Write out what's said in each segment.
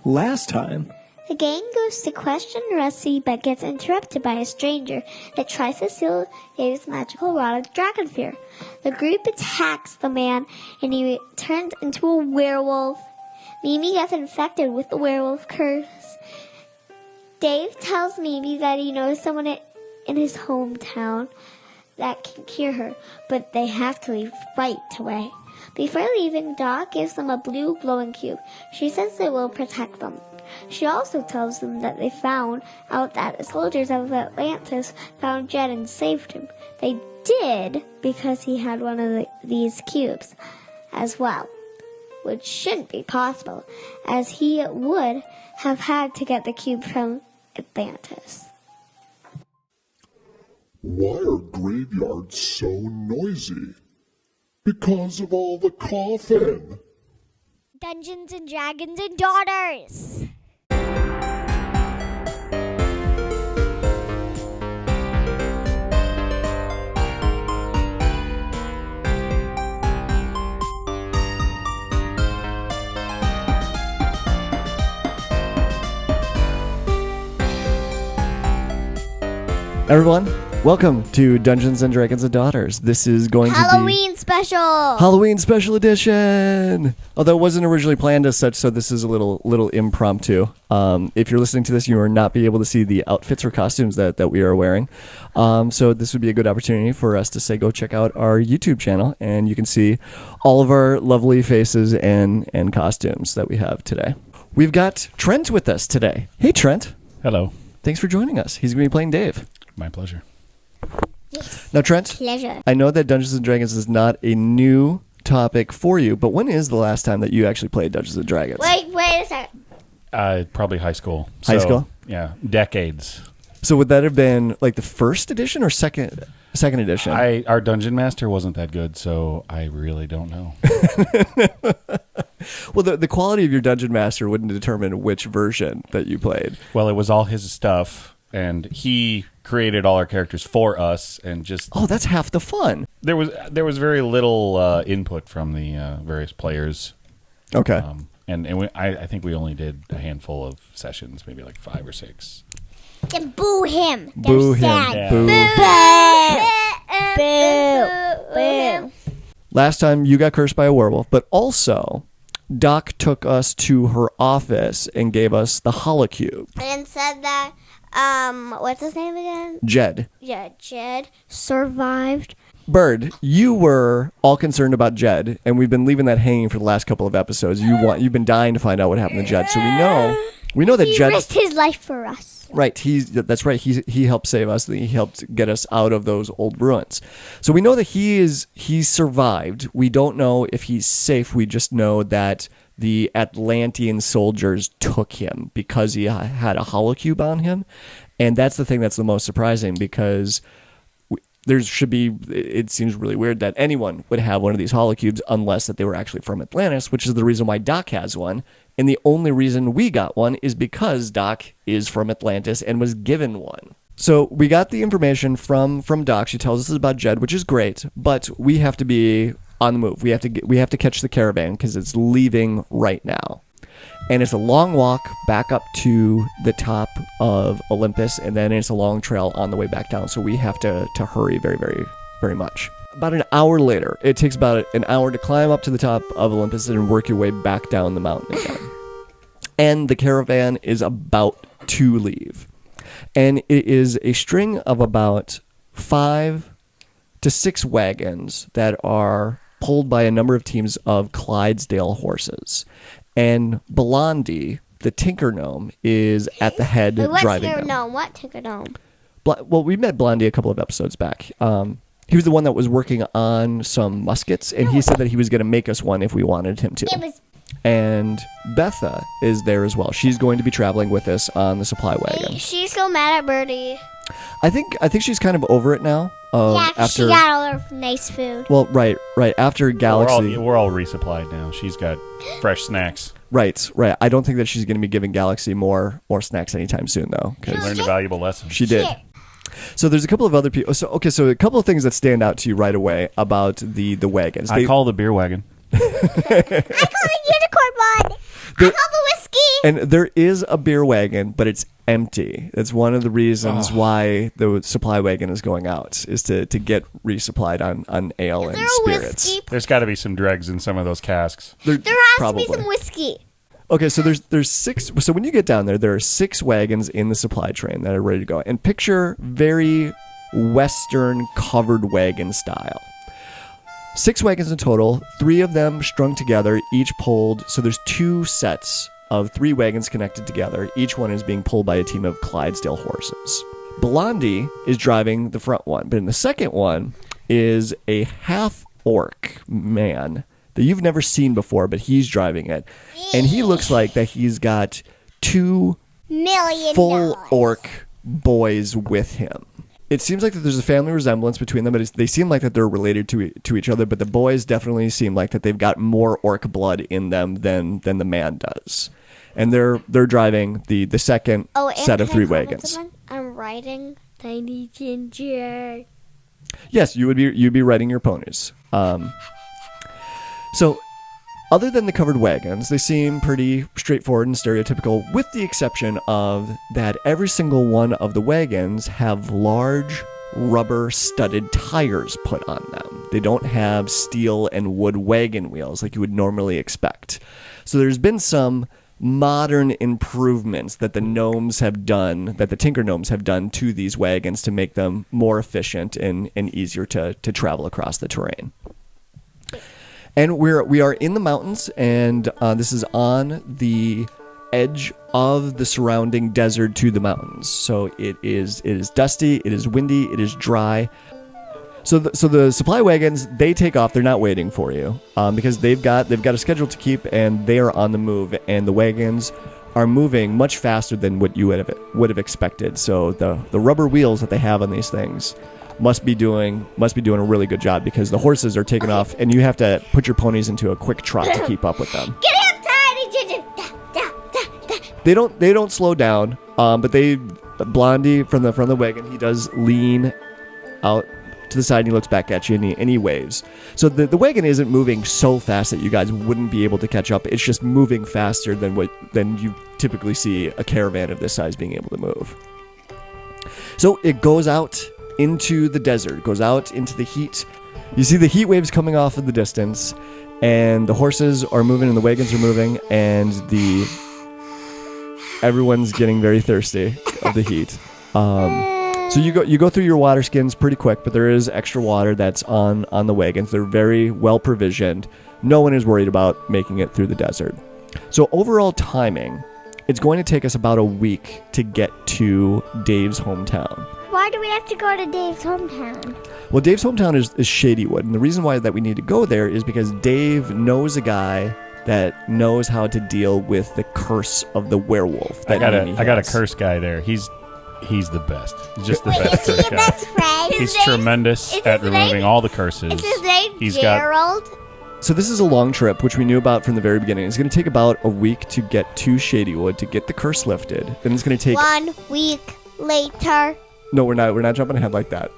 Last time. The gang goes to question Rusty but gets interrupted by a stranger that tries to steal Dave's magical rod of dragon fear. The group attacks the man and he turns into a werewolf. Mimi gets infected with the werewolf curse. Dave tells Mimi that he knows someone in his hometown that can cure her, but they have to leave right away. Before leaving, Doc gives them a blue glowing cube. She says it will protect them. She also tells them that they found out that the soldiers of Atlantis found Jed and saved him. They did because he had one of these cubes as well, which shouldn't be possible, as he would have had to get the cube from Atlantis. Why are graveyards so noisy? Because of all the coughing. Dungeons and Dragons and Daughters. Everyone, welcome to Dungeons and Dragons and Daughters. This is going to be Halloween special edition. Although it wasn't originally planned as such, so this is a little impromptu. If you're listening to this, you will not be able to see the outfits or costumes that we are wearing. So this would be a good opportunity for us to say go check out our YouTube channel, and you can see all of our lovely faces and costumes that we have today. We've got Trent with us today. Hey, Trent. Hello. Thanks for joining us. He's going to be playing Dave. My pleasure. Yes. Now, Trent, Pleasure. I know that Dungeons & Dragons is not a new topic for you, but when is the last time that you actually played Dungeons & Dragons? Wait a second. Probably high school. High school? Yeah, decades. So would that have been like the first edition or second edition? Our dungeon master wasn't that good, so I really don't know. Well, the quality of your dungeon master wouldn't determine which version that you played. Well, it was all his stuff, and he created all our characters for us, and just Oh, that's half the fun. there was very little input from the various players. Okay. I think we only did a handful of sessions, maybe like 5 or 6. Then boo him. Boo him. Yeah. Boo. Boo. Last time you got cursed by a werewolf, but also Doc took us to her office and gave us the holocube. And said that, what's his name again? Jed. Yeah, Jed survived. Bird, you were all concerned about Jed, and we've been leaving that hanging for the last couple of episodes. You've been dying to find out what happened to Jed, so we know that He Jed risked his life for us. Right, that's right. He helped save us. He helped get us out of those old ruins. So we know that he's survived. We don't know if he's safe. We just know that the Atlantean soldiers took him because he had a holocube on him, and that's the thing that's the most surprising because it seems really weird that anyone would have one of these holocubes unless that they were actually from Atlantis, which is the reason why Doc has one. And the only reason we got one is because Doc is from Atlantis and was given one. So we got the information from Doc. She tells us about Jed, which is great, but we have to be on the move. We have to catch the caravan because it's leaving right now. And it's a long walk back up to the top of Olympus, and then it's a long trail on the way back down. So we have to hurry very, very, very much. About an hour later, it takes about an hour to climb up to the top of Olympus and work your way back down the mountain again. And the caravan is about to leave. And it is a string of about 5 to 6 wagons that are pulled by a number of teams of Clydesdale horses. And Blondie, the Tinker Gnome, is at the head driving them. What Tinker Gnome? Well, we met Blondie a couple of episodes back. He was the one that was working on some muskets, and he said that he was going to make us one if we wanted him to. And Betha is there as well. She's going to be traveling with us on the supply wagon. She's so mad at Birdie. I think she's kind of over it now. After she got all her nice food. Well, right. After Galaxy, We're all resupplied now. She's got fresh snacks. Right. I don't think that she's going to be giving Galaxy more snacks anytime soon, though. She learned a valuable lesson. She did. So there's a couple of other people. So a couple of things that stand out to you right away about the wagons. I call the beer wagon. I call the unicorn one. I call the whiskey And there is a beer wagon, but it's empty. That's one of the reasons why the supply wagon is going out, is to get resupplied on ale and spirits. Whiskey? There's got to be some dregs in some of those casks. There has to be some whiskey. Okay, so there's 6. So when you get down there are 6 wagons in the supply train that are ready to go. And picture very Western covered wagon style. 6 wagons in total, 3 of them strung together, each pulled. So there's 2 sets of 3 wagons connected together. Each one is being pulled by a team of Clydesdale horses. Blondie is driving the front one, but in the second one is a half-orc man that you've never seen before, but he's driving it. And he looks like that he's got 2 $1 full million. orc boys with him. It seems like that there's a family resemblance between them, but they seem like that they're related to each other, but the boys definitely seem like that they've got more orc blood in them than the man does. And they're driving the second set of 3 wagons. I'm riding Tiny Ginger. Yes, you'd be riding your ponies. So, other than the covered wagons, they seem pretty straightforward and stereotypical, with the exception of that every single one of the wagons have large rubber-studded tires put on them. They don't have steel and wood wagon wheels like you would normally expect. So there's been some modern improvements that the gnomes have done, that the Tinker Gnomes have done to these wagons to make them more efficient and easier to travel across the terrain. And we are in the mountains, and this is on the edge of the surrounding desert to the mountains. So it is dusty, it is windy, it is dry. So the supply wagons, they take off. They're not waiting for you because they've got a schedule to keep, and they are on the move. And the wagons are moving much faster than what you would have expected. So the rubber wheels that they have on these things must be doing a really good job, because the horses are taking off, and you have to put your ponies into a quick trot to keep up with them. Get him, Tiny Ginger! They don't slow down, but Blondie from the wagon, he does lean out to the side, and he looks back at you, and he waves. So the wagon isn't moving so fast that you guys wouldn't be able to catch up. It's just moving faster than you typically see a caravan of this size being able to move. So it goes out into the desert, goes out into the heat. You see the heat waves coming off in the distance, and the horses are moving and the wagons are moving, and everyone's getting very thirsty of the heat. So you go through your water skins pretty quick, but there is extra water that's on the wagons. They're very well provisioned. No one is worried about making it through the desert. So overall timing, it's going to take us about a week to get to Dave's hometown. Why do we have to go to Dave's hometown? Well, Dave's hometown is Shadywood, and the reason why that we need to go there is because Dave knows a guy that knows how to deal with the curse of the werewolf. I got a curse guy there. He's the best. He's just the best Is curse he your guy. best friend? He's tremendous at removing all the curses. Is his name He's Gerald? So this is a long trip, which we knew about from the very beginning. It's going to take about a week to get to Shadywood to get the curse lifted. Then it's going to take 1 week later. No, we're not jumping ahead like that.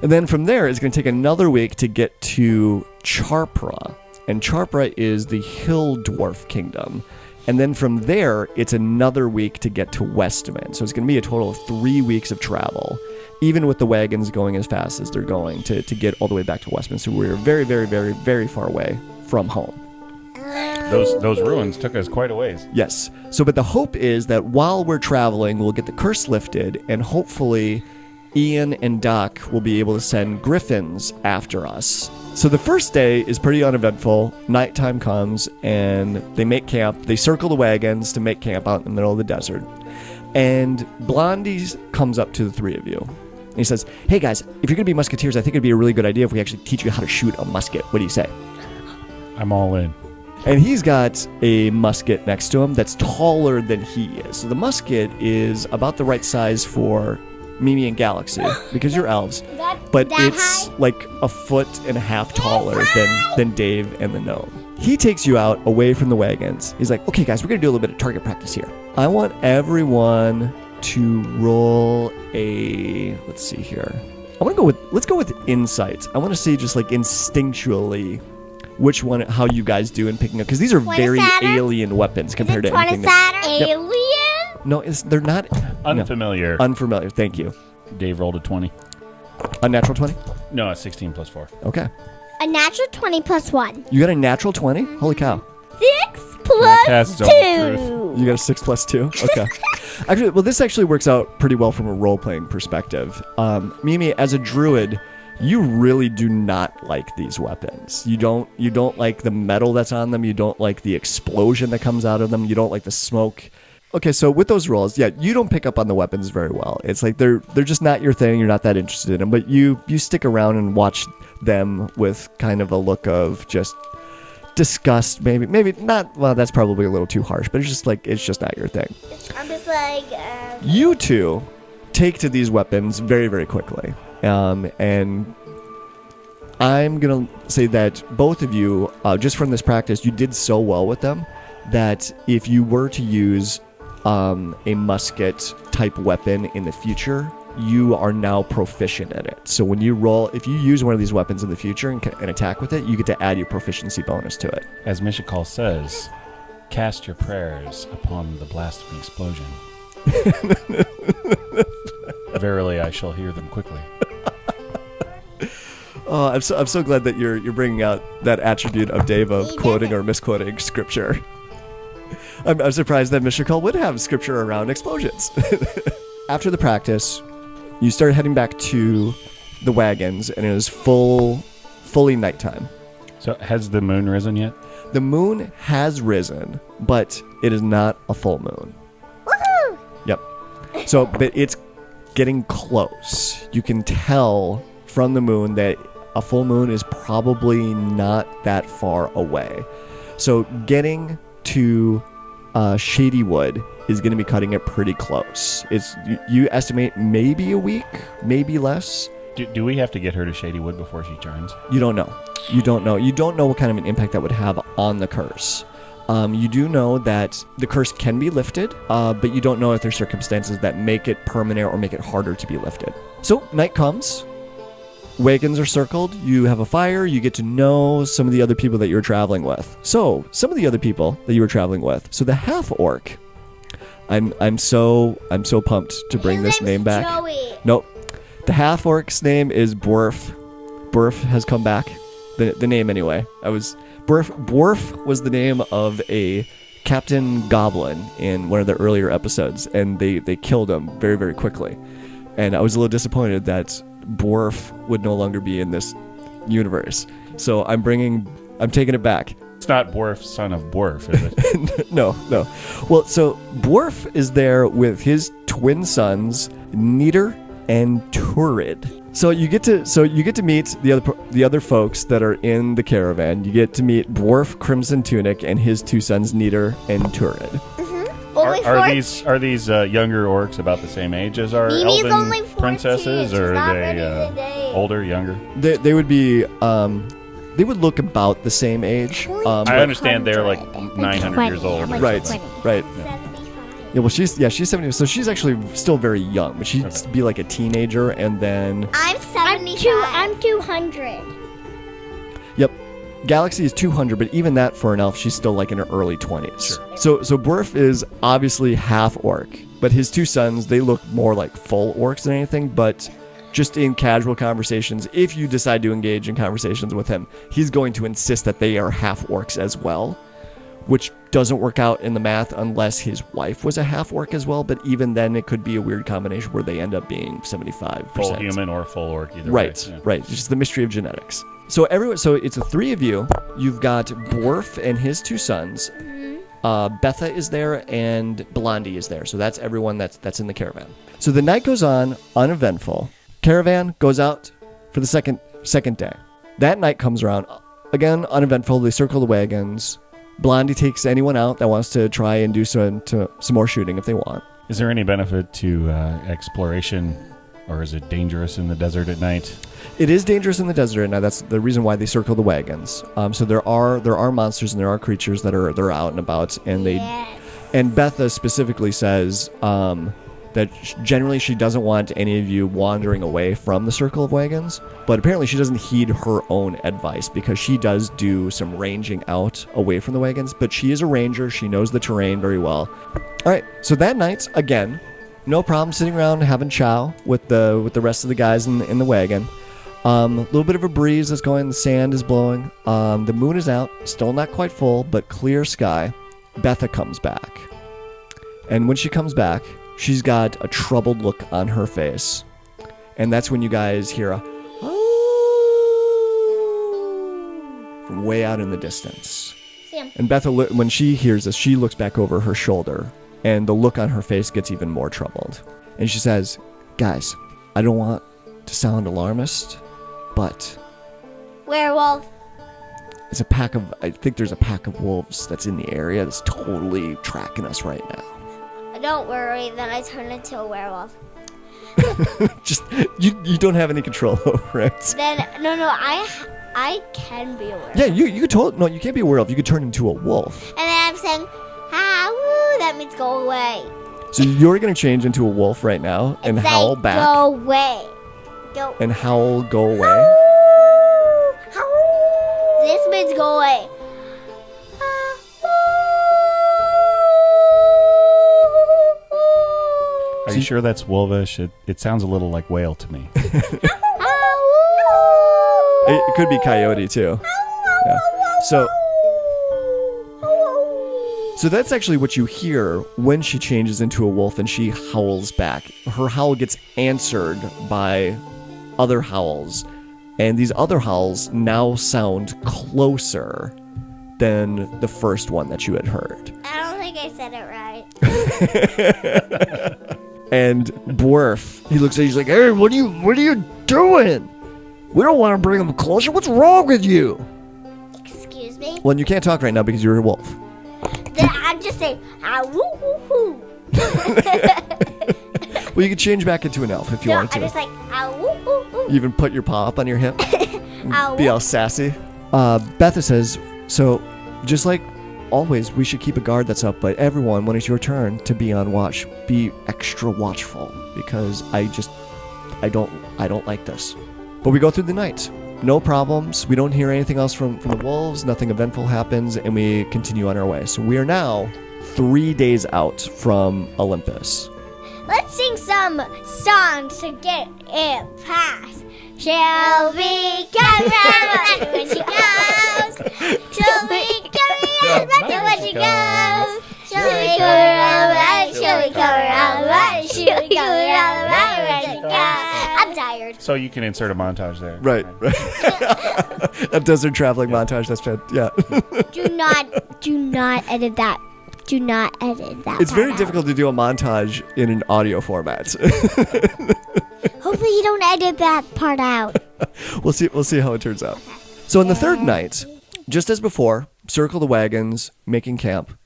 And then from there, it's going to take another week to get to Charpra. And Charpra is the Hill Dwarf Kingdom. And then from there, it's another week to get to Westman. So it's going to be a total of 3 weeks of travel, even with the wagons going as fast as they're going to get all the way back to Westman. So we're very, very, very, very far away from home. Those ruins took us quite a ways. Yes. So, but the hope is that while we're traveling, we'll get the curse lifted, and hopefully Ian and Doc will be able to send griffins after us. So the first day is pretty uneventful. Nighttime comes, and they make camp. They circle the wagons to make camp out in the middle of the desert. And Blondie comes up to the 3 of you. And he says, "Hey guys, if you're going to be musketeers, I think it'd be a really good idea if we actually teach you how to shoot a musket. What do you say?" I'm all in. And he's got a musket next to him that's taller than he is. So the musket is about the right size for Mimi and Galaxy, because you're elves. But it's like 1.5 feet taller than Dave and the gnome. He takes you out away from the wagons. He's like, "Okay, guys, we're going to do a little bit of target practice here. I want everyone to roll a... Let's see here. Let's go with insight. I want to see just like instinctually which one, how you guys do in picking up, because these are very Saturn? alien weapons compared to anything. Alien? No, they're not Unfamiliar. No, unfamiliar. Thank you. Dave rolled a 20. Unnatural 20. No, a 16 plus 4. Okay. A natural 20 plus 1. You got a natural 20. Holy cow. 6 plus 2. You got a 6 plus 2? Okay. Actually, well, this actually works out pretty well from a role-playing perspective. Mimi, as a druid, you really do not like these weapons. You don't like the metal that's on them. You don't like the explosion that comes out of them. You don't like the smoke. Okay, so with those rolls, yeah, you don't pick up on the weapons very well. It's like they're just not your thing. You're not that interested in them. But you stick around and watch them with kind of a look of just disgust, maybe not. Well, that's probably a little too harsh, but it's just not your thing. I'm just like, You two take to these weapons very, very quickly, and I'm gonna say that both of you, just from this practice, you did so well with them that if you were to use a musket type weapon in the future, you are now proficient at it. So when you roll, if you use one of these weapons in the future and attack with it, you get to add your proficiency bonus to it. As Mishakal says, cast your prayers upon the blast of an explosion. Verily, I shall hear them quickly. Oh, I'm so glad that you're bringing out that attribute of Dave of quoting or misquoting scripture. I'm surprised that Mr. Cole would have scripture around explosions. After the practice, you start heading back to the wagons, and it is fully nighttime. So has the moon risen yet? The moon has risen, but it is not a full moon. woohoo! Yep. So, but it's getting close. You can tell from the moon that a full moon is probably not that far away. So getting to Shady Wood is going to be cutting it pretty close. It's you estimate maybe a week, maybe less. Do we have to get her to Shady Wood before she joins? You don't know. You don't know. You don't know what kind of an impact that would have on the curse. You do know that the curse can be lifted, but you don't know if there's circumstances that make it permanent or make it harder to be lifted. So night comes. Wagons are circled. You have a fire. You get to know some of the other people that you're traveling with. So some of the other people that you were traveling with. So the half orc. I'm so pumped to bring His this name's name back. Joey. Nope. The half orc's name is Borf. Borf has come back. The name anyway. Borf was the name of a Captain Goblin in one of the earlier episodes, and they killed him very, very quickly. And I was a little disappointed that Borf would no longer be in this universe. So I'm taking it back. It's not Borf, son of Borf, is it? No. Well, so Borf is there with his twin sons, Neater and Turid. So you get to meet the other folks that are in the caravan. You get to meet Dwarf Crimson Tunic and his two sons, Neater and Turid. Are these younger orcs about the same age as our Mimi's only elven 14. princesses, or She's not are ready they today. older, younger? They would be they would look about the same age. I understand they're like 900 years old. or Right, something. right. 75. Yeah, well, she's 70, so she's actually still very young, but she'd be like a teenager, and then I'm 75. I'm 200. yep, Galaxy is 200, but even that for an elf, she's still like in her early 20s. Sure. So Borf is obviously half orc, but his two sons, they look more like full orcs than anything, but just in casual conversations, if you decide to engage in conversations with him, he's going to insist that they are half orcs as well, which doesn't work out in the math unless his wife was a half orc as well, but even then it could be a weird combination where they end up being 75%. Full human or full orc, either Right, way. Yeah. right. It's just the mystery of genetics. So it's the three of you. You've got Borf and his two sons. Betha is there and Blondie is there. So that's everyone that's in the caravan. So the night goes on, uneventful. Caravan goes out for the second day. That night comes around, again, uneventful. They circle the wagons. Blondie takes anyone out that wants to try and do some more shooting if they want. Is there any benefit to exploration, or is it dangerous in the desert at night? It is dangerous in the desert at night. That's the reason why they circle the wagons. So there are monsters and there are creatures that are out and about, and and Betha specifically says that generally she doesn't want any of you wandering away from the circle of wagons, but apparently she doesn't heed her own advice because she does do some ranging out away from the wagons, but she is a ranger. She knows the terrain very well. All right, so that night, again, no problem sitting around having chow with the rest of the guys in the wagon. A little bit of a breeze is going, the sand is blowing, the moon is out, still not quite full, but clear sky. Betha comes back. And when she comes back, she's got a troubled look on her face. And that's when you guys hear a from way out in the distance. Sam. And Betha, when she hears this, she looks back over her shoulder, and the look on her face gets even more troubled. And she says, guys, I don't want to sound alarmist, but Werewolf. I think there's a pack of wolves that's in the area that's totally tracking us right now. Don't worry, then I turn into a werewolf. Just, you don't have any control over it. Then, no, I can be a werewolf. Yeah, you could totally, no, you can't be a werewolf. You could turn into a wolf. And then I'm saying, woo, that means go away. So you're going to change into a wolf right now and Say, howl back. go away. Go. And howl, go away. This means go away. Are you sure that's wolvish? It sounds a little like whale to me. It could be coyote too. Yeah. So that's actually what you hear when she changes into a wolf and she howls back. Her howl gets answered by other howls, and these other howls now sound closer than the first one that you had heard. I don't think I said it right. And Dwarf, he looks at you, he's like, hey, what are you doing? We don't want to bring him closer. What's wrong with you? Excuse me? Well, you can't talk right now because you're a wolf. Then I'm just saying, woo, woo, woo. Well, you could change back into an elf if you No, wanted to. I'm just like, woo, woo, woo. You even put your paw up on your hip. Be Woo. all sassy. Betha says, so just like always, we should keep a guard that's up, but everyone, when it's your turn to be on watch, be extra watchful because I don't like this. But we go through the night. No problems. We don't hear anything else from the wolves. Nothing eventful happens, and we continue on our way. So we are now 3 days out from Olympus. Let's sing some songs to get it past. Shall we come round when she goes? Shall we come round when she goes? Shall we go around? Shall we go around? Shall we go around when she goes? I'm tired. So you can insert a montage there. Right. A desert traveling montage. That's bad. Yeah. Do not edit that. Do not edit that. It's very out. difficult to do a montage in an audio format. Hopefully you don't edit that part out. We'll see how it turns out. So on the third night, just as before, circle the wagons, making camp,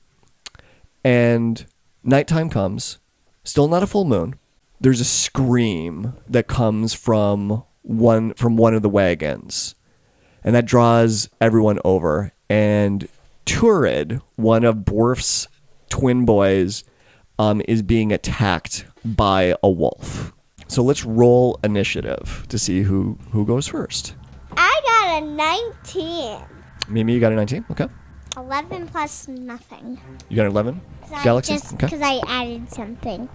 and nighttime comes. Still not a full moon. There's a scream that comes from one of the wagons, and that draws everyone over. And Turid, one of Dwarf's twin boys, is being attacked by a wolf. So let's roll initiative to see who goes first. I got a 19. Mimi, you got a 19? Okay. 11 plus nothing. You got an 11? Galaxy? Just Okay. because I added something.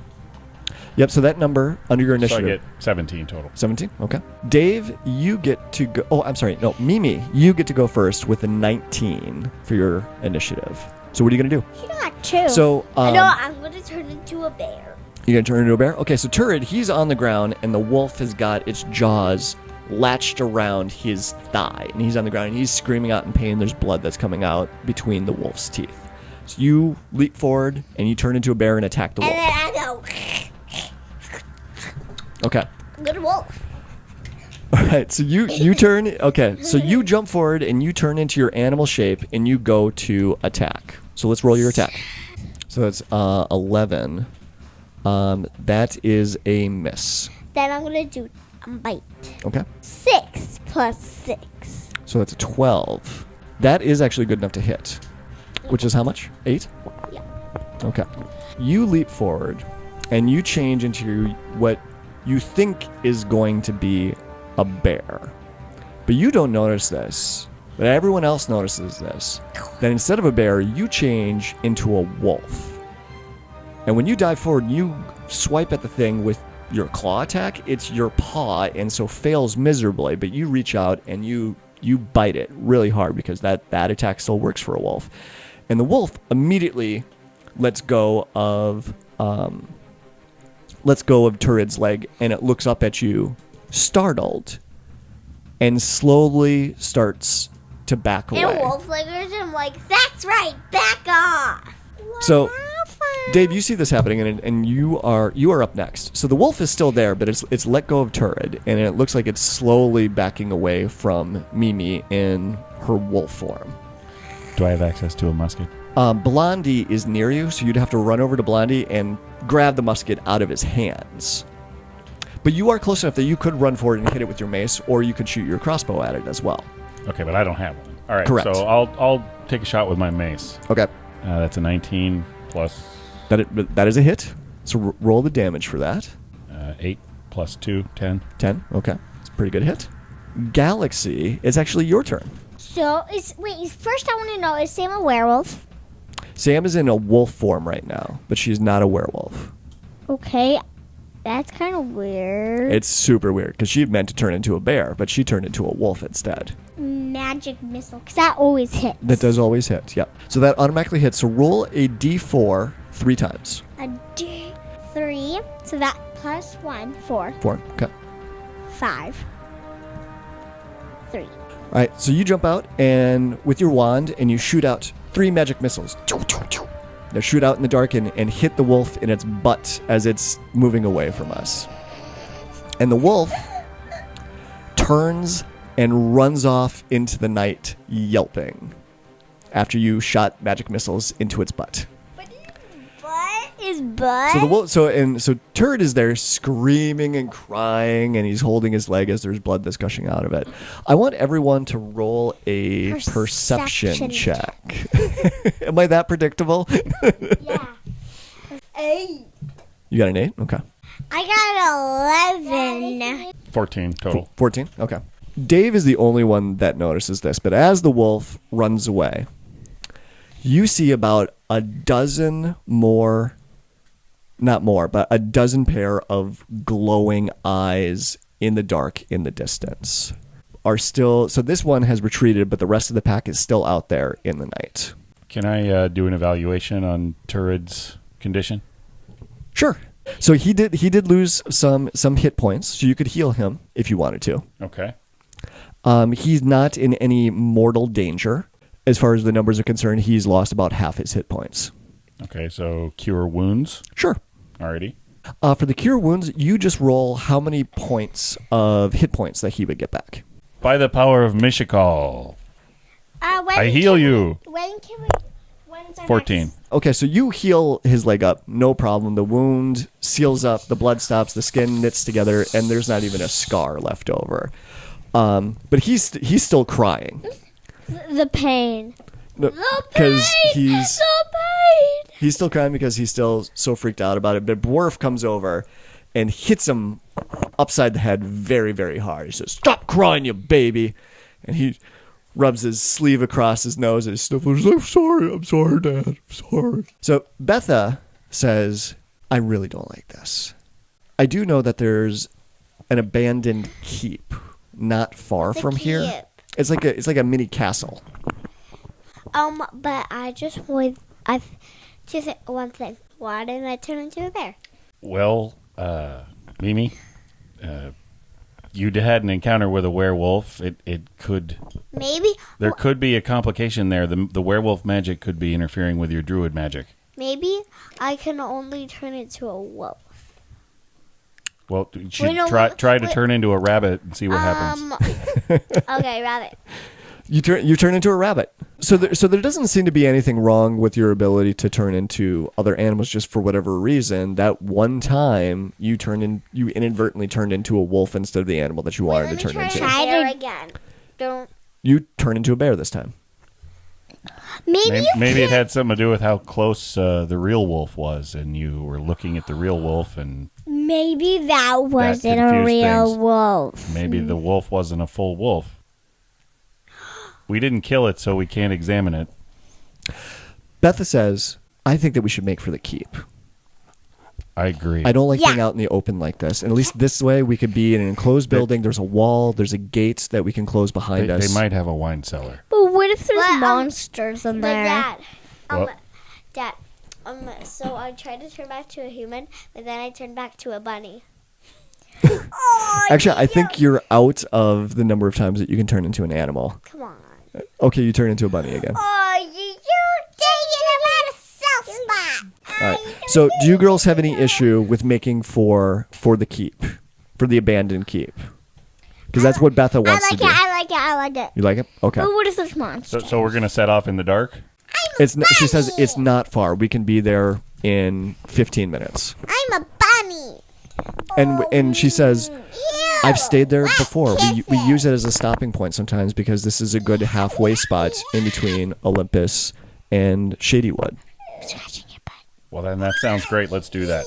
Yep, so that number under your So I initiative. get 17 total. 17? Okay. Dave, you get to go. Oh, I'm sorry. No, Mimi, you get to go first with a 19 for your initiative. So what are you going to do? You got 2. So, no, I'm going to turn into a bear. You're going to turn into a bear? Okay, so Turid, he's on the ground, and the wolf has got its jaws latched around his thigh. And he's on the ground, and he's screaming out in pain. There's blood that's coming out between the wolf's teeth. So you leap forward, and you turn into a bear and attack the wolf. And then I go, Okay. good wolf. All right, so you turn. Okay, so you jump forward, and you turn into your animal shape, and you go to attack. So let's roll your attack. So that's 11. That is a miss. Then I'm going to do a bite. Okay. 6 plus 6. So that's a 12. That is actually good enough to hit. Which is how much? 8? Yeah. Okay. You leap forward, and you change into what you think is going to be a bear. But you don't notice this, but everyone else notices this. That instead of a bear, you change into a wolf. And when you dive forward, you swipe at the thing with your claw attack. It's your paw, and so fails miserably, but you reach out and you bite it really hard because that attack still works for a wolf. And the wolf immediately lets go of Turid's leg, and it looks up at you, startled, and slowly starts to back away. And wolf flickers him like, that's right, back off. So, Dave, you see this happening, and you are up next. So the wolf is still there, but it's let go of Turid, and it looks like it's slowly backing away from Mimi in her wolf form. Do I have access to a musket? Blondie is near you, so you'd have to run over to Blondie and grab the musket out of his hands. But you are close enough that you could run forward and hit it with your mace, or you could shoot your crossbow at it as well. Okay, but I don't have one. All right, Correct. So I'll take a shot with my mace. Okay. That's a 19 plus... That is a hit. So roll the damage for that. 8 plus 2, 10. 10. Okay. It's a pretty good hit. Galaxy, it's actually your turn. So, first I want to know, is Sam a werewolf? Sam is in a wolf form right now, but she's not a werewolf. Okay, that's kind of weird. It's super weird, because she had meant to turn into a bear, but she turned into a wolf instead. Magic missile, because that always hits. That does always hit, yep. So that automatically hits. So roll a d4 3 times. A D3, so that plus 1, 4. 4, okay. 5. 3. All right, so you jump out and with your wand, and you shoot out 3 magic missiles. They shoot out in the dark and hit the wolf in its butt as it's moving away from us. And the wolf turns and runs off into the night, yelping, after you shot magic missiles into its butt. His butt? So the wolf, so Turid is there screaming and crying, and he's holding his leg as there's blood that's gushing out of it. I want everyone to roll a perception check. Am I that predictable? Yeah. 8. You got an 8? Okay. I got 11. 14 total. 14? Okay. Dave is the only one that notices this, but as the wolf runs away, you see about a dozen more, not more, but a dozen pair of glowing eyes in the dark in the distance. So this one has retreated, but the rest of the pack is still out there in the night. Can I do an evaluation on Turid's condition? Sure. So he did lose some hit points, so you could heal him if you wanted to. Okay. He's not in any mortal danger. As far as the numbers are concerned, he's lost about half his hit points. Okay, so cure wounds. Sure. Alrighty. For the cure wounds, you just roll how many points of hit points that he would get back. By the power of Mishikal, I heal you. When's our 14. next- Okay, so you heal his leg up, no problem. The wound seals up, the blood stops, the skin knits together, and there's not even a scar left over. But he's still crying. The pain. Because he's still crying because he's still so freaked out about it. But Dwarf comes over and hits him upside the head very, very hard. He says, "Stop crying, you baby!" And he rubs his sleeve across his nose and he sniffles. I'm sorry, Dad. I'm sorry. So Betha says, "I really don't like this. I do know that there's an abandoned keep not far from here. It's like a mini castle." But I just say one thing. Why didn't I turn into a bear? Well, Mimi, you had an encounter with a werewolf. It could... Maybe. There could be a complication there. The werewolf magic could be interfering with your druid magic. Maybe I can only turn into a wolf. Well, you should try to turn into a rabbit and see what happens. Okay, rabbit. You turn into a rabbit. So there doesn't seem to be anything wrong with your ability to turn into other animals. Just for whatever reason, that one time you inadvertently turned into a wolf instead of the animal that you wanted to turn into. Try it again. Don't. You turn into a bear this time. Maybe it had something to do with how close the real wolf was, and you were looking at the real wolf, and Maybe that wasn't a confused real things. wolf. maybe the wolf wasn't a full wolf. We didn't kill it, so we can't examine it. Betha says, I think that we should make for the keep. I agree. I don't like Yeah. being out in the open like this. And at least this way we could be in an enclosed building. There's a wall. There's a gate that we can close behind They us. might have a wine cellar. But what if there's But, monsters in But there? Dad, so I tried to turn back to a human, but then I turned back to a bunny. Actually, I think you're out of the number of times that you can turn into an animal. Come on. Okay, you turn into a bunny again. Oh, you taking him out of self spot. All right. So, do you girls have any issue with making for the keep, for the abandoned keep? Because that's what Betha wants to do. I like it. You like it? Okay. But what if there's monsters? So we're gonna set off in the dark. It's not, she says it's not far. We can be there in 15 minutes. I'm a bunny. And she says, Ew. I've stayed there before. We kisses. use it as a stopping point sometimes because this is a good halfway spot in between Olympus and Shadywood. Scratching your butt. Well, then that sounds great. Let's do that.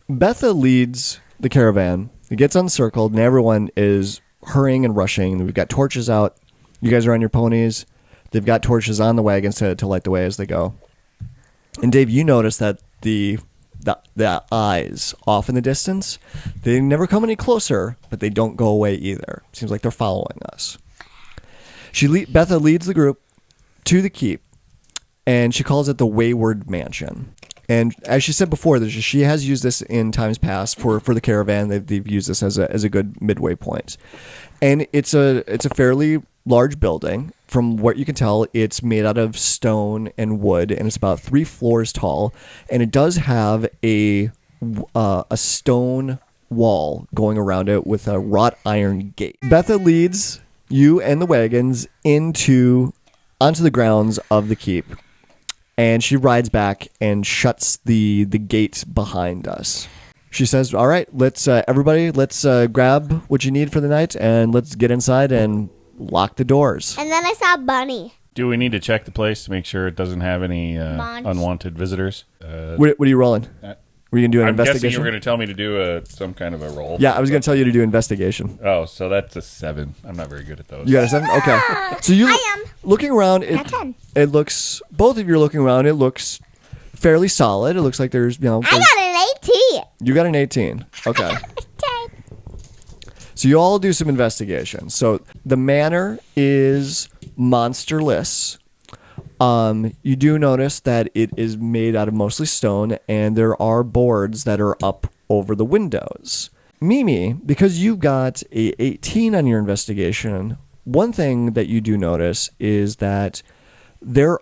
Betha leads the caravan. It gets uncircled, and everyone is hurrying and rushing. We've got torches out. You guys are on your ponies. They've got torches on the wagons to light the way as they go. And Dave, you notice that the eyes off in the distance, they never come any closer, but they don't go away either. Seems like they're following us. Betha leads the group to the keep, and she calls it the Wayward Mansion. And as she said before, she has used this in times past for the caravan. They've used this as a good midway point. And it's a fairly large building. From what you can tell, it's made out of stone and wood, and it's about 3 floors tall. And it does have a stone wall going around it with a wrought iron gate. Betha leads you and the wagons onto the grounds of the keep. And she rides back and shuts the gate behind us. She says, all right, let's grab what you need for the night, and let's get inside and lock the doors. And then I saw a bunny. Do we need to check the place to make sure it doesn't have any unwanted visitors? What are you rolling? Were you going to do an I'm guessing you investigation? were going to tell me to do some kind of a roll. Yeah, I was going to tell you to do investigation. Oh, so that's a 7. I'm not very good at those. You got a 7? Okay. So you looking around, it looks, both of you are looking around, it looks fairly solid. It looks like there's, I got an 18. You got an 18. Okay. So you all do some investigation. So the manor is monsterless. You do notice that it is made out of mostly stone, and there are boards that are up over the windows. Mimi, because you got a 18 on your investigation, one thing that you do notice is that the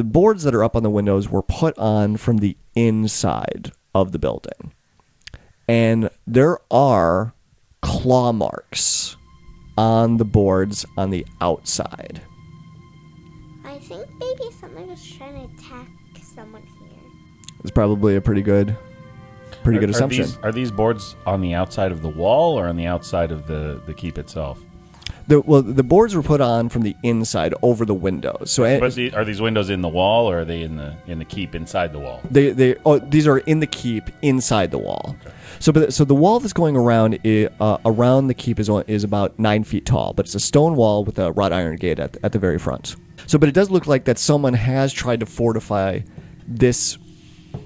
boards that are up on the windows were put on from the inside of the building. And there are claw marks on the boards on the outside. I think maybe someone was trying to attack someone here. It's probably a pretty good assumption. Are these boards on the outside of the wall or on the outside of the keep itself? The boards were put on from the inside over the windows. So But are these windows in the wall, or are they in the keep inside the wall? these are in the keep inside the wall. Okay. So the wall that's going around around the keep is about 9 feet tall, but it's a stone wall with a wrought iron gate at the very front. So, but it does look like that someone has tried to fortify this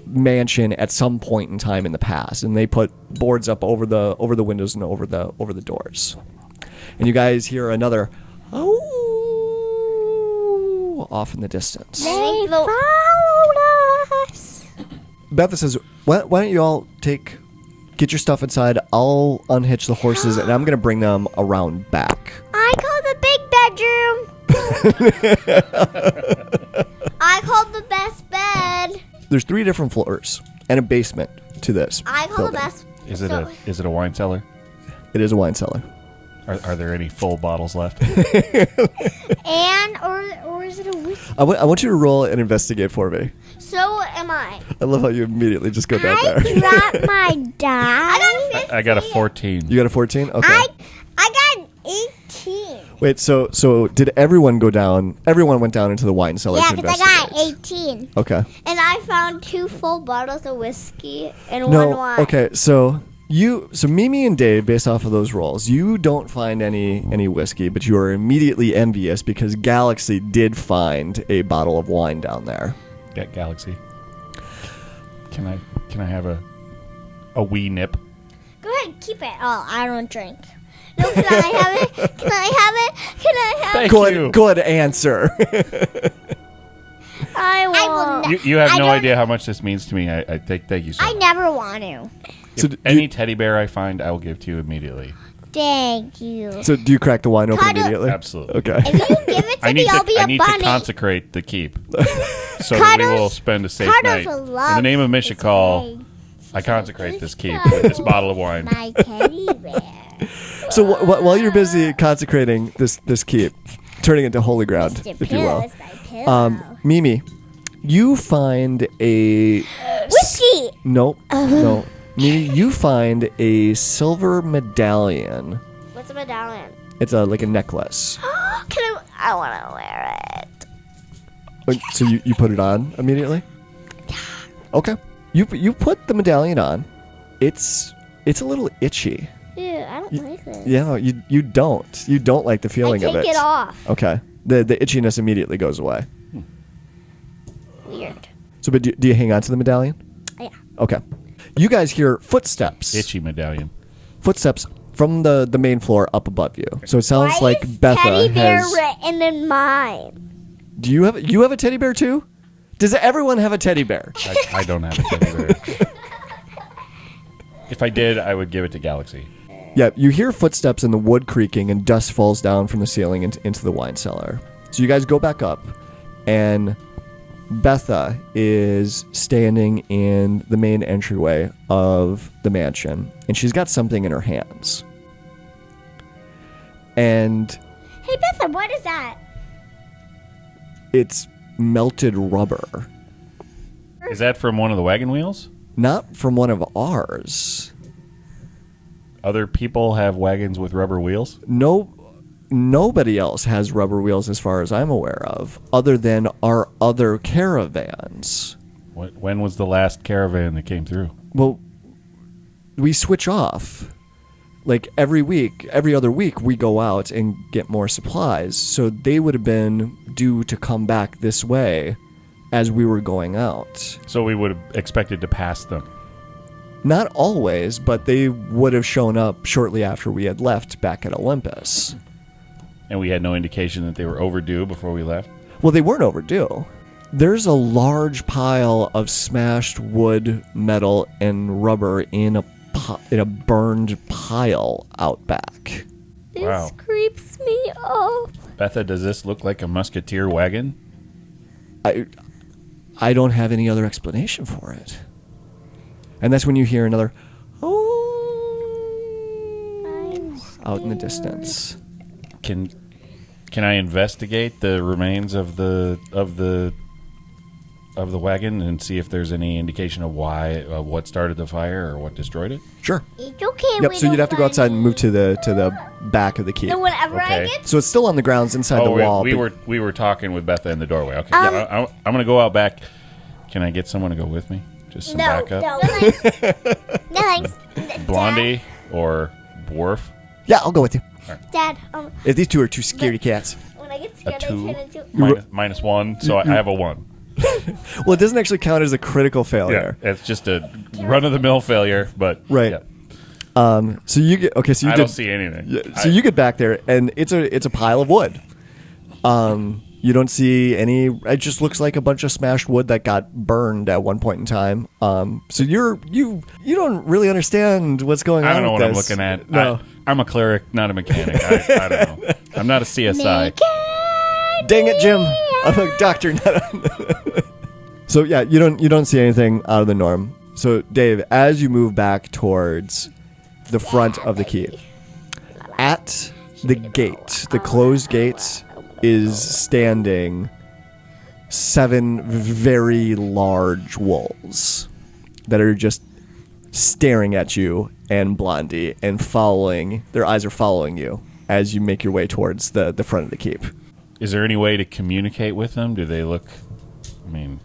mansion at some point in time in the past, and they put boards up over the windows and over the doors. And you guys hear another "oh" off in the distance. They found us. Betha says, why don't you all get your stuff inside? I'll unhitch the horses, and I'm going to bring them around back. I called the big bedroom. I called the best bed. There's 3 different floors and a basement to this I call building. the best. Is it a wine cellar? It is a wine cellar. Are there any full bottles left? And or is it a whiskey? I want you to roll and investigate for me. So am I. I love how you immediately just go down there. I dropped my die. I got a 14. You got a 14? Okay. I got an 18. Wait, so did everyone go down? Everyone went down into the wine cellar Yeah, to because investigate. I got 18. Okay. And I found 2 full bottles of whiskey and No. 1 wine. Okay. So Mimi and Dave, based off of those rolls, you don't find any whiskey, but you are immediately envious because Galaxy did find a bottle of wine down there. Get Galaxy. Can I have a wee nip? Go ahead, keep it. Oh, I don't drink. No, can I have it? Can I have it? Can I have it? Thank you. Good answer. I won't. You have I no don't- idea how much this means to me. I thank you so I much. never want to. So Any teddy bear I find, I will give to you immediately. Thank you. So do you crack the wine open Cuddle- immediately? Absolutely. Okay. If you give it to me, I'll be I a need to bunny. consecrate the keep, so that we Cuddles- will spend a safe Cuddles night. a In love the name of Mishakal, today. I consecrate this keep with this bottle of wine. My teddy bear. So while you're busy consecrating this keep, turning it into holy ground, Mr. if you will, Pill is my pillow. Mimi, you find a Whiskey. nope, no. Mimi, you find a silver medallion. What's a medallion? It's like a necklace. I want to wear it. So you put it on immediately? Okay. You put the medallion on. It's a little itchy. Ew, I don't like this. Yeah, you don't. You don't like the feeling I of it. take it off. Okay. The itchiness immediately goes away. Weird. So, but do you hang on to the medallion? Yeah. Okay. You guys hear footsteps. Itchy medallion. Footsteps from the main floor up above you. So it sounds Why like is Betha teddy bear has. written in mine? Do you have a teddy bear too? Does everyone have a teddy bear? I don't have a teddy bear. If I did, I would give it to Galaxy. Yeah, you hear footsteps in the wood creaking and dust falls down from the ceiling into the wine cellar. So you guys go back up, and Betha is standing in the main entryway of the mansion, and she's got something in her hands. And Hey, Betha, what is that? it's melted rubber. Is that from one of the wagon wheels? Not from one of ours. Other people have wagons with rubber wheels? Nobody else has rubber wheels as far as I'm aware of, other than our other caravans. When was the last caravan that came through? Well, we switch off. Like every other week, we go out and get more supplies. So they would have been due to come back this way as we were going out. So we would have expected to pass them. Not always, but they would have shown up shortly after we had left back at Olympus. And we had no indication that they were overdue before we left. Well, they weren't overdue. There's a large pile of smashed wood, metal, and rubber in a burned pile out back. Wow. This creeps me off. Betha, does this look like a musketeer wagon? I don't have any other explanation for it. And that's when you hear another out in the distance. Can I investigate the remains of the wagon and see if there's any indication of what started the fire or what destroyed it? Sure. It's okay. Yep. we So you'd don't have to go find outside and move to the back of the keep. And whenever I Okay. get So it's still on the grounds inside the wall. we but- were talking with Betha in the doorway. Okay, yeah, I'm gonna go out back. Can I get someone to go with me? Just some backup. no thanks. Blondie or Dwarf? Yeah, I'll go with you. Dad, If these two are two scaredy cats. when I get A scared, I 2 turn into minus 1, so I have a 1. Well, it doesn't actually count as a critical Yeah, failure. it's just a run-of-the-mill failure, but Right. yeah. So you get okay. So you I get, don't see anything. Yeah, so you get back there, and it's a pile of wood. You don't see any. It just looks like a bunch of smashed wood that got burned at one point in time. So you don't really understand what's going on. I don't know with what I'm this. looking at. No. I'm a cleric, not a mechanic. I don't know. I'm not a CSI. Dang it, Jim! I'm a doctor, not a. So yeah, you don't see anything out of the norm. So Dave, as you move back towards the front of the keep, at the gate, the closed gate, is standing 7 very large wolves that are just staring at you and Blondie and following. Their eyes are following you. as you make your way towards the front of the keep. Is there any way to communicate with them? Do they look? I mean,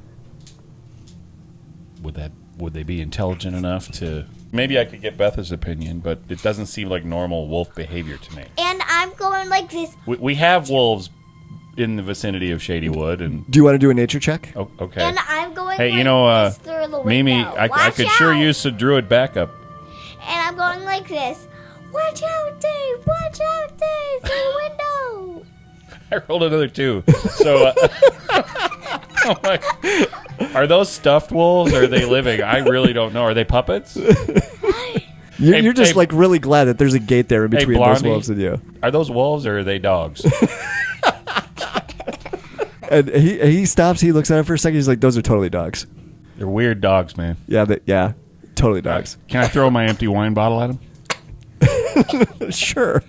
would they be intelligent enough to? Maybe I could get Betha's opinion, but it doesn't seem like normal wolf behavior to me. And I'm going like this. We have wolves in the vicinity of Shadywood, and Do you want to do a nature check? okay. And I'm going Hey, like this through the window. Mimi, I Watch could sure out. use some druid backup. And I'm going like this. Watch out, Dave! Watch out, Dave! Through the window! I rolled another 2. So, oh my, are those stuffed wolves or are they living? I really don't know. Are they puppets? You're just hey- like really glad that there's a gate there in Hey, between those Blondie. wolves and you. Are those wolves or are they dogs? And he stops. He looks at it for a second. He's like, "Those are totally dogs." They're weird dogs, man. Yeah, totally dogs. Can I throw my empty wine bottle at them? Sure.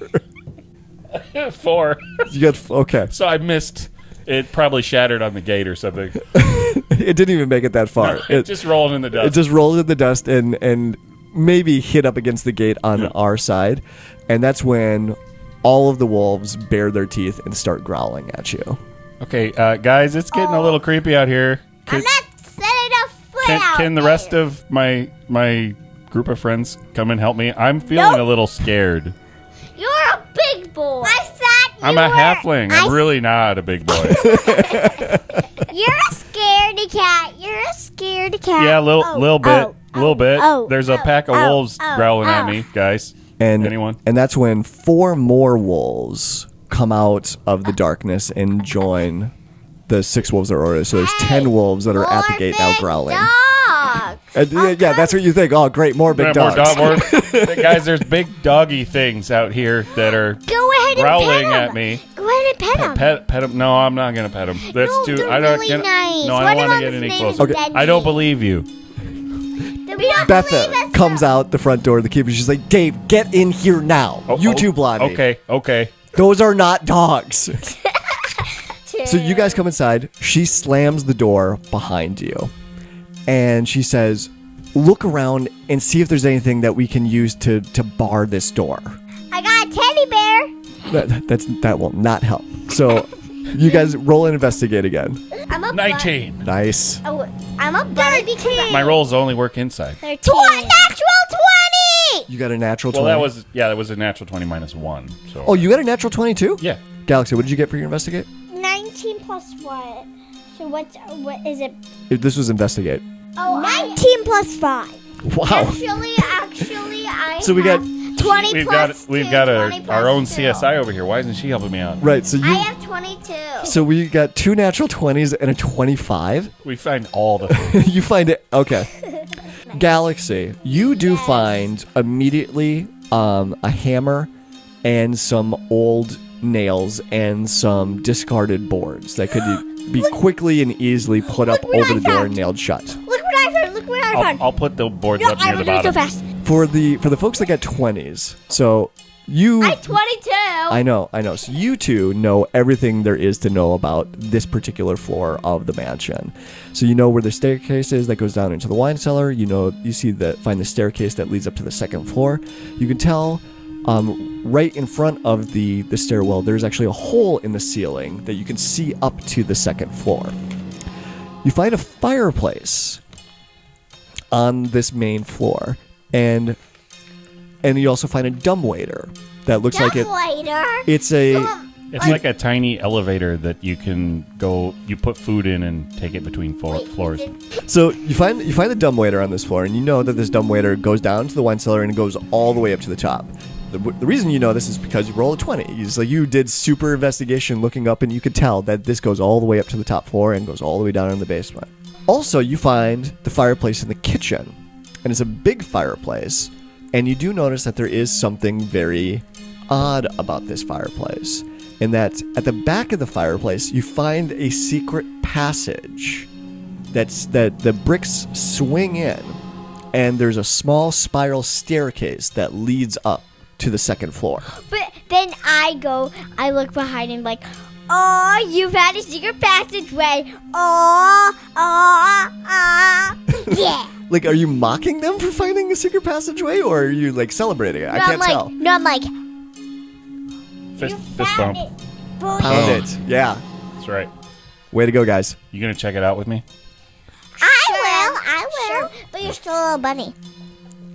4. You got okay. So I missed. It probably shattered on the gate or something. It didn't even make it that far. It just rolled in the dust. It just rolled in the dust and maybe hit up against the gate on our side, and that's when all of the wolves bare their teeth and start growling at you. Okay, guys, it's getting a little creepy out here. I'm not setting a foot out Can the there. rest of my group of friends come and help me? I'm feeling a little scared. You're a big boy. I thought I'm a halfling. I'm really not a big boy. You're a scaredy cat. You're a scaredy cat. Yeah, little bit. There's a pack of wolves growling at me, guys. And Anyone? And that's when 4 more wolves come out of the darkness and join the 6 wolves that are already. So there's 10 wolves that are at the gate now growling. Dog. And, yeah, that's what you think. Oh, great, more big dogs. Guys, there's big doggy things out here that are Go ahead and growling pet 'em. at me. Go ahead and pet him. Pet them? No, I'm not gonna pet them. That's No, too. they're I don't. really nice. No, I One don't of want to them's get any name is closer. Benji. I don't believe you. We don't believe Betha us comes out the front door of the keep and she's like, "Dave, get in here now. You too, Blondie. Okay. Those are not dogs." too. So you guys come inside. She slams the door behind you. And she says, "Look around and see if there's anything that we can use to bar this door." I got a teddy bear. That will not help. So you guys roll and investigate again. I'm a 19. Nice. I'm a bunny because My rolls only work inside. 13. Natural 20. You got a natural Well, 20. that was a natural 20 minus 1. So. Oh, you got a natural 20 too? Yeah. Galaxy, what did you get for your investigate? 19 plus what? So what is it? This was investigate. Oh, 19 plus 5. Wow. Actually, I So we got 20 We've plus got 20 plus our own 2. CSI over here. Why isn't she helping me out? right. So I you have 22. so we got 2 natural 20s and a 25. We find all the. You find it okay. Galaxy, you do find immediately a hammer and some old nails and some discarded boards that could be quickly and easily put up Look what over I the door found. and nailed shut. Look what I found. Look what I found. I'll put the boards No, up near I the will do it so bottom. fast. For the folks that got 20s, so you I have 22. I know. So you two know everything there is to know about this particular floor of the mansion. So you know where the staircase is that goes down into the wine cellar. You know, find the staircase that leads up to the second floor. You can tell right in front of the stairwell, there's actually a hole in the ceiling that you can see up to the second floor. You find a fireplace on this main floor, and you also find a dumbwaiter that looks like it. Later. It's a It's like a tiny elevator that you can go. You put food in and take it between floors. so you find the dumbwaiter on this floor, and you know that this dumbwaiter goes down to the wine cellar and it goes all the way up to the top. The reason you know this is because you roll a 20. You did super investigation looking up, and you could tell that this goes all the way up to the top floor and goes all the way down in the basement. Also, you find the fireplace in the kitchen, and it's a big fireplace, and you do notice that there is something very odd about this fireplace, in that at the back of the fireplace, you find a secret passage that the bricks swing in, and there's a small spiral staircase that leads up to the second floor. But then I look behind and like, oh, you've had a secret passageway. Yeah. Like, are you mocking them for finding a secret passageway, or are you like celebrating it? I can't tell. No, I'm like, Fist bump. Pound it. Yeah. That's right. Way to go, guys. You gonna check it out with me? I will. Sure, but you're still a little bunny.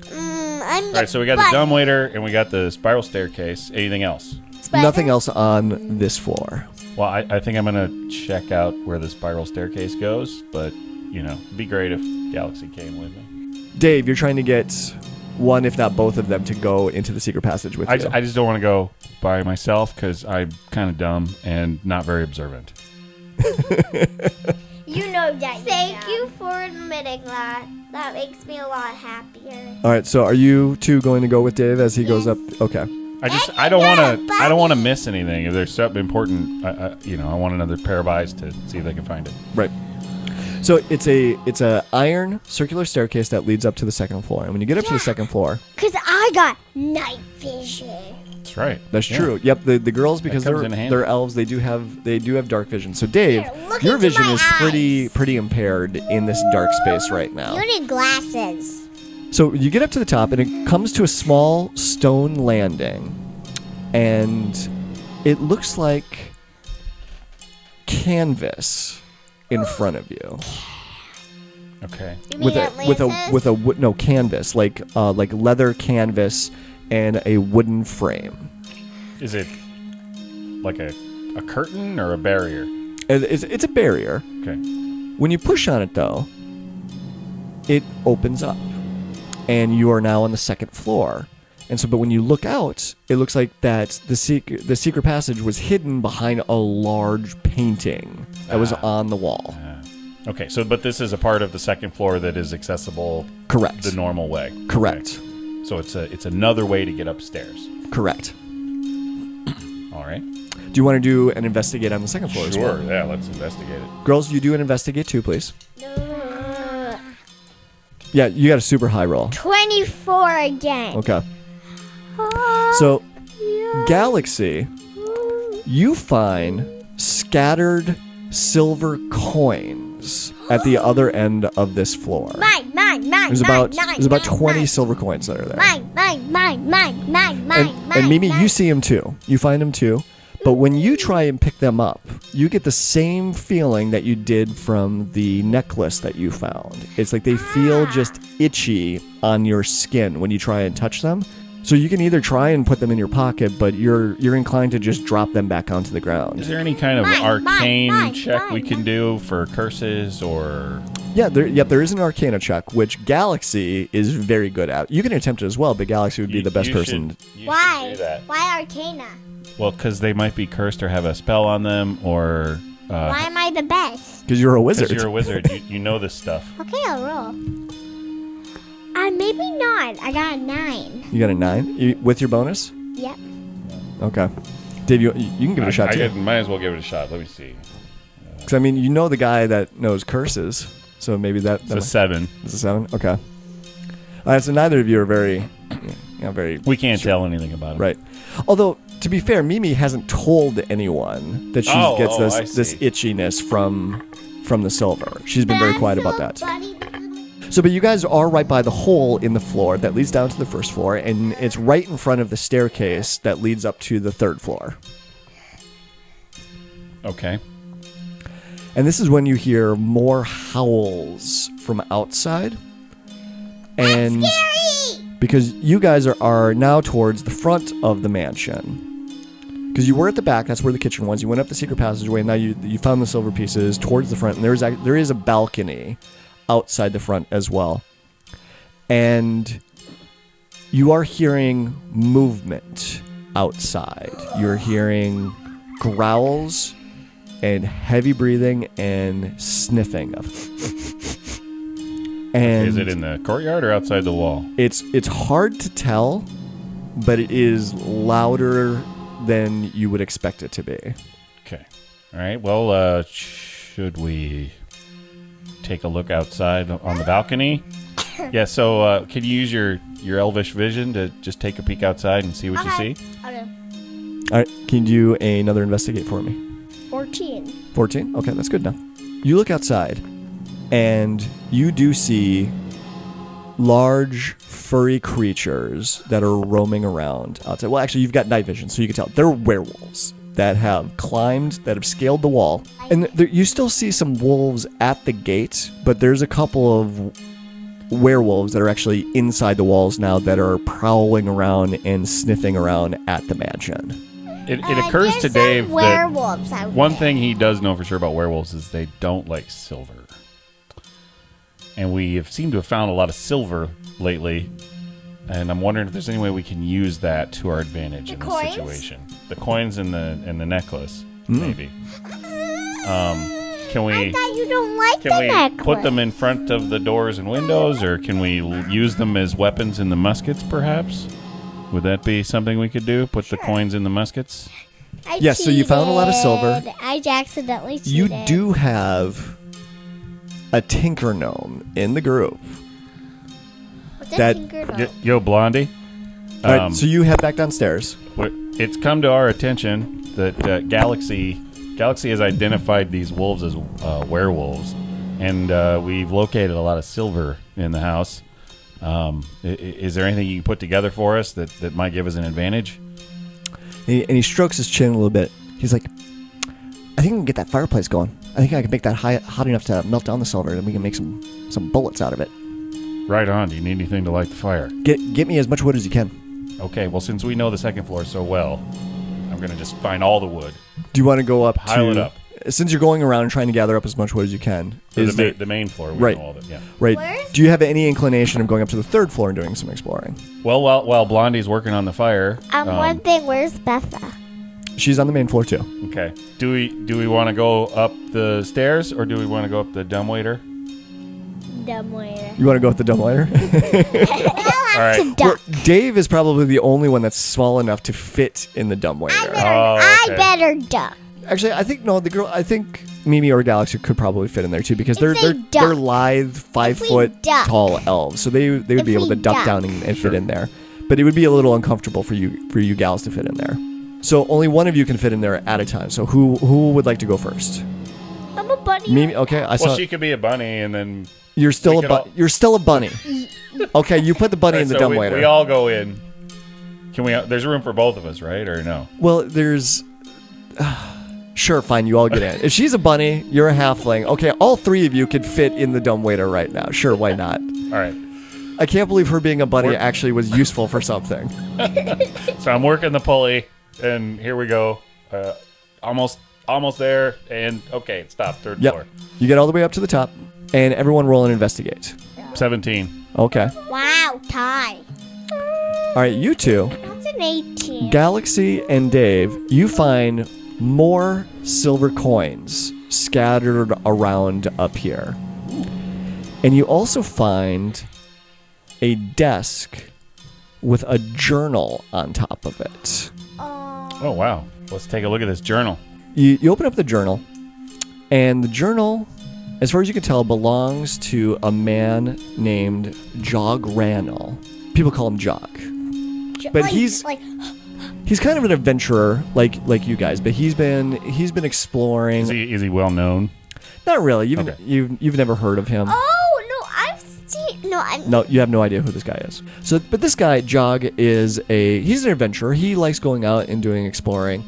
All right, so we got the dumbwaiter and we got the spiral staircase. Anything else? Nothing else on this floor. Well, I think I'm gonna check out where the spiral staircase goes, but it'd be great if Galaxy came with me. Dave, you're trying to get one, if not both of them, to go into the secret passage with you. I just don't want to go by myself because I'm kind of dumb and not very observant. You know that. Thank you for admitting that. That makes me a lot happier. All right, so are you two going to go with Dave as he goes up? Okay. I don't want to miss anything. If there's something important, I want another pair of eyes to see if they can find it. Right. So it's a iron circular staircase that leads up to the second floor. And when you get up to the second floor, because I got night vision. That's right. That's true. Yep. The girls, because they're elves, they do have dark vision. So Dave, your vision is pretty impaired in this dark space right now. You need glasses. So you get up to the top, and it comes to a small stone landing, and it looks like canvas in front of you. Okay. With a canvas, like leather canvas and a wooden frame. Is it like a curtain or a barrier? It's a barrier. Okay. When you push on it, though, it opens up, and you are now on the second floor. And so, but when you look out, it looks like that the secret passage was hidden behind a large painting that was on the wall. Okay, but this is a part of the second floor that is accessible. Correct. The normal way. Correct. Okay. So it's another way to get upstairs. Correct. All right. Do you want to do an investigate on the second floor as well? Sure. Yeah, let's investigate it. Girls, you do an investigate too, please. Yeah, you got a super high roll. 24 again. Okay. So, Galaxy, you find scattered silver coins at the other end of this floor. Mine. There's about 20 silver coins that are there. Mine. And Mimi, you see them too. You find them too. But when you try and pick them up, you get the same feeling that you did from the necklace that you found. It's like they feel just itchy on your skin when you try and touch them. So you can either try and put them in your pocket, but you're inclined to just drop them back onto the ground. Is there any kind of arcane check we can do for curses or... Yeah, there is an Arcana check, which Galaxy is very good at. You can attempt it as well, but Galaxy would be the best person. Why? Do that. Why Arcana? Well, because they might be cursed or have a spell on them, or... why am I the best? Because you're a wizard. Because you're a wizard. you know this stuff. Okay, I'll roll. Maybe not. I got a 9. You got a 9? With your bonus? Yep. Okay. Dave, you can give it a shot, too. Might as well give it a shot. Let me see. Because, I mean, you know the guy that knows curses, so maybe that... It's a 7. It's a 7? Okay. All right, so neither of you are very... We can't tell anything about him. Right. Although, to be fair, Mimi hasn't told anyone that she gets this itchiness from the silver. She's been very quiet about that. So, but you guys are right by the hole in the floor that leads down to the first floor, and it's right in front of the staircase that leads up to the third floor. Okay. And this is when you hear more howls from outside. And that's scary! Because you guys are now towards the front of the mansion. Because you were at the back, that's where the kitchen was. You went up the secret passageway, and now you found the silver pieces towards the front, and there is a balcony outside the front as well. And you are hearing movement outside. You're hearing growls and heavy breathing and sniffing. And is it in the courtyard or outside the wall? It's hard to tell, but it is louder than you would expect it to be. Okay. All right. Well, should we take a look outside on the balcony? Yeah, so can you use your elvish vision to just take a peek outside and see what you see? Okay. All right, can you do another investigate for me? 14. 14? Okay, that's good now. You look outside, and you do see large furry creatures that are roaming around outside. Well, actually, you've got night vision, so you can tell. They're werewolves that have climbed, that have scaled the wall. And you still see some wolves at the gate, but there's a couple of werewolves that are actually inside the walls now that are prowling around and sniffing around at the mansion. It occurs to There's Dave some that werewolves out one there. thing he does know for sure about werewolves is they don't like silver. And we have seemed to have found a lot of silver lately. And I'm wondering if there's any way we can use that to our advantage in this coins? situation. The coins and the necklace, maybe. Can we? I thought you don't like Can the we necklace. put them in front of the doors and windows, or can we use them as weapons in the muskets, perhaps? Would that be something we could do? Put the coins in the muskets? I Yes, so you found a lot of silver. cheated. I accidentally cheated. You do have a tinker gnome in the group. What's a that- tinker gnome? Yo, Blondie. All right, so you head back downstairs. It's come to our attention that Galaxy has identified these wolves as werewolves, and we've located a lot of silver in the house. Is there anything you can put together for us that might give us an advantage? And he strokes his chin a little bit. He's like, I think we can get that fireplace going. I think I can make that hot enough to melt down the silver, and we can make some bullets out of it. Right on. Do you need anything to light the fire? Get me as much wood as you can. Okay, well, since we know the second floor so well, I'm going to just find all the wood. Do you want to go up Pile it up. Since you're going around trying to gather up as much wood as you can, For is the main floor. We Right. know all that, yeah. right? Where's- Do you have any inclination of going up to the third floor and doing some exploring? Well, while Blondie's working on the fire... One thing, where's Betha? She's on the main floor too. Okay. Do we want to go up the stairs, or do we want to go up the dumbwaiter? Dumbwaiter. You want to go with the dumbwaiter? All right. To duck. Dave is probably the only one that's small enough to fit in the dumbwaiter. I okay. better duck. Actually, I think Mimi or Galaxy could probably fit in there too because If they're they duck. they're lithe 5 we foot duck. tall elves, so they would If be able we to duck duck. down and fit in there. But it would be a little uncomfortable for you gals to fit in there. So only one of you can fit in there at a time. So who would like to go first? I'm a bunny. Mimi, okay. Well, she could be a bunny, and then... You're still we a could all- you're still a bunny. Okay, you put the bunny in the so dumbwaiter. we all go in. Can we? There's room for both of us, right? Or no? Well, there's. Sure, fine, you all get in. If she's a bunny, you're a halfling. Okay, all three of you could fit in the dumbwaiter right now. Sure, why not? All right. I can't believe her being a bunny We're- actually was useful for something. So I'm working the pulley, and here we go. Almost there, and okay, stop. Third Yep. floor. You get all the way up to the top, and everyone roll and investigate. 17. Okay. Wow, tie. All right, you two, That's an 18. Galaxy and Dave, you find more silver coins scattered around up here. And you also find a desk with a journal on top of it. Oh wow. Let's take a look at this journal. You open up the journal, and the journal, as far as you can tell, belongs to a man named Jog Rannell. People call him Jog. But he's kind of an adventurer like you guys, but he's been exploring. Is he well known? Not really. Okay. You've never heard of him. Oh, no, I've seen. No, I'm. No, you have no idea who this guy is. So, but this guy, Jog, he's an adventurer. He likes going out and doing exploring.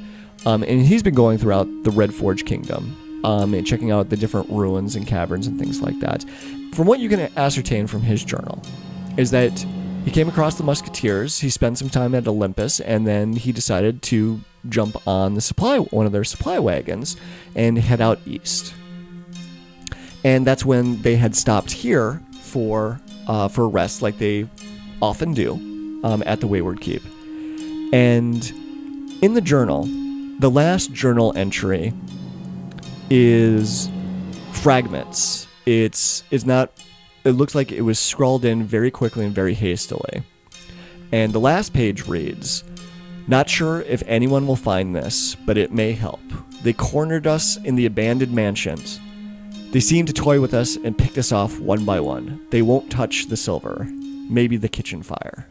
And he's been going throughout the Red Forge Kingdom, and checking out the different ruins and caverns and things like that. From what you can ascertain from his journal, is that he came across the Musketeers, he spent some time at Olympus, and then he decided to jump on one of their supply wagons and head out east. And that's when they had stopped here for rest, like they often do at the Wayward Keep. And in the journal, the last journal entry is fragments. It's not. It looks like it was scrawled in very quickly and very hastily. And the last page reads, "Not sure if anyone will find this, but it may help. They cornered us in the abandoned mansions. They seemed to toy with us and picked us off one by one. They won't touch the silver. Maybe the kitchen fire."